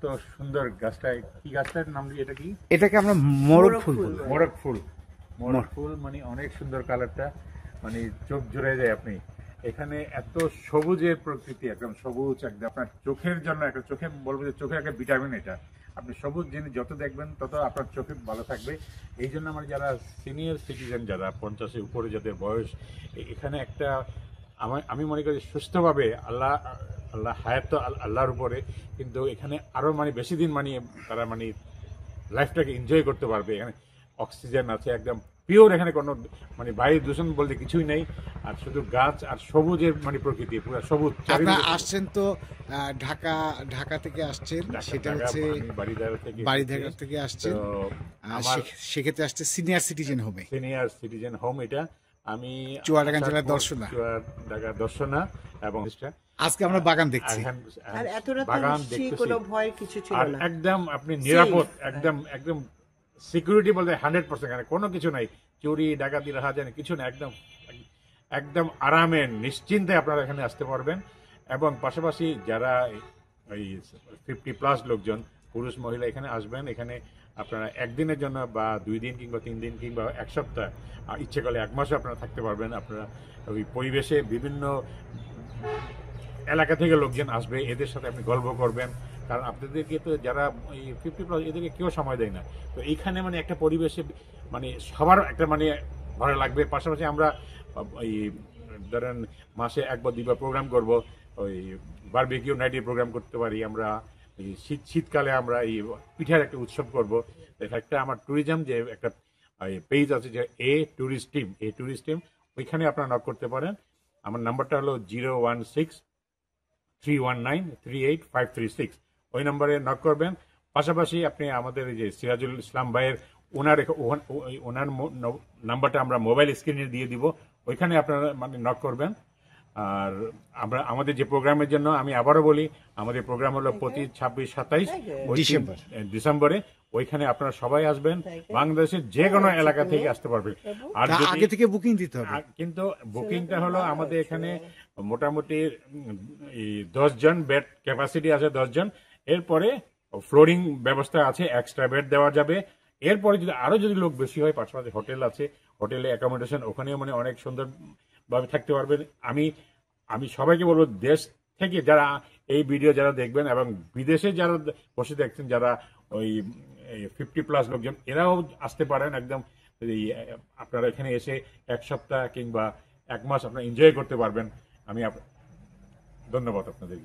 এত সুন্দর গাছটা, কি গাছটার নাম দিয়ে, এটা কি? এটাকে আমরা মোরগ ফুল বলি। মোরগ ফুল, মোরগ ফুল মানে অনেক সুন্দর কালারটা, মানে চোখ জুড়ে যায় আপনি। এখানে এত সবুজের প্রকৃতি, একদম সবুজ, একদম আপনার চোখের জন্য একটা, চোখে বলবো যে চোখের একটা ভিটামিন এটা। আপনি সবুজ জিনিস যত দেখবেন তত আপনার চোখে ভালো থাকবে। এই জন্য আমার যারা সিনিয়র সিটিজেন, যারা 50-এর উপরে যাদের বয়স, এখানে একটা আমি মনে করি সুস্থভাবে আল্লাহ আল্লাহ হায়াত তো আল্লাহর উপরে, কিন্তু এখানে আরো মানে বেশি দিন মানে তারা মানে লাইফটাকে এনজয় করতে পারবে। এখানে অক্সিজেন আছে, একদম পিওর, এখানে কোনো মানে বায়ু দূষণ বলতে কিছুই নেই, আর শুধু গাছ আর সবুজের মানে প্রকৃতি, পুরো সবুজ। আপনারা আসছেন তো ঢাকা থেকে আসছেন, সেটা হচ্ছে বাড়িধারা থেকে আসছেন, সেক্ষেত্রে আসছে সিনিয়র সিটিজেন হোম। এটা আমি চুয়াডাঙ্গা জেলার দর্শনা, এবং আজকে আমরা বাগান দেখছি, বাগান দেখতেছি, কোনো ভয় কিছু ছিল না, একদম আপনি নিরাপদ, একদম একদম সিকিউরিটি বলতে 100%, এখানে কোনো কিছু নাই, চুরি ডাকাতি রাহা যায় না, কিছু না, একদম একদম আরামে নিশ্চিন্তে আপনারা এখানে আসতে পারবেন। এবং পাশাপাশি যারা এই 50+ লোকজন, পুরুষ মহিলা এখানে আসবেন, এখানে আপনারা একদিনের জন্য বা 2 দিন কিংবা 3 দিন কিংবা 1 সপ্তাহ, ইচ্ছে করলে 1 মাসও আপনারা থাকতে পারবেন। আপনারা ওই পরিবেশে বিভিন্ন এলাকা থেকে লোকজন আসবে, এদের সাথে আপনি গল্প করবেন, কারণ আপনাদেরকে তো যারা এই 50+ এদেরকে কেউ সময় দেয় না। তো এইখানে মানে একটা পরিবেশে মানে সবার একটা মানে ভালো লাগবে। পাশাপাশি আমরা এই ধরেন মাসে 1 বা 2 বার প্রোগ্রাম করব, ওই বারবিকিউ নাইটের প্রোগ্রাম করতে পারি আমরা। এই শীতকালে আমরা এই পিঠার একটা উৎসব করব। একটা আমার ট্যুরিজম যে একটা পেজ আছে, যে ট্যুরিস্ট টিম, ওইখানে আপনারা নক করতে পারেন। আমার নাম্বারটা হলো 016-319-38536, ওই নম্বরে নক করবেন। পাশাপাশি আপনি আমাদের এই যে সিরাজুল ইসলাম ভাইয়ের ওনার নাম্বারটা আমরা মোবাইল স্ক্রিনে দিয়ে দিব, ওইখানে আপনারা মানে নক করবেন। আর আমরা আমাদের যে প্রোগ্রামের জন্য আমি আবারও বলি, আমাদের প্রোগ্রাম হলো প্রতি 26-27 ডিসেম্বরে। ওইখানে আপনারা সবাই আসবেন, বাংলাদেশের যে কোনো এলাকা থেকে আসতে পারবেন। আর আগে থেকে বুকিং দিতে হবে, কিন্তু বুকিংটা হলো আমাদের এখানে মোটামুটি 10 জন বেড ক্যাপাসিটি আছে, 10 জন। এরপরে ফ্লোরিং ব্যবস্থা আছে, এক্সট্রা বেড দেওয়া যাবে। এরপরে যদি লোক বেশি হয়, পাশাপাশি হোটেল আছে, হোটেলে অ্যাকোমোডেশন ওখানেও মানে অনেক সুন্দরভাবে থাকতে পারবেন। আমি সবাইকে বলবো, দেশ থেকে যারা এই ভিডিও যারা দেখবেন এবং বিদেশে যারা বসে দেখছেন, যারা ওই 50+ লোকজন, এরাও আসতে পারেন। একদম আপনারা এখানে এসে 1 সপ্তাহ কিংবা 1 মাস আপনারা এনজয় করতে পারবেন। ধন্যবাদ আপনাদেরকে।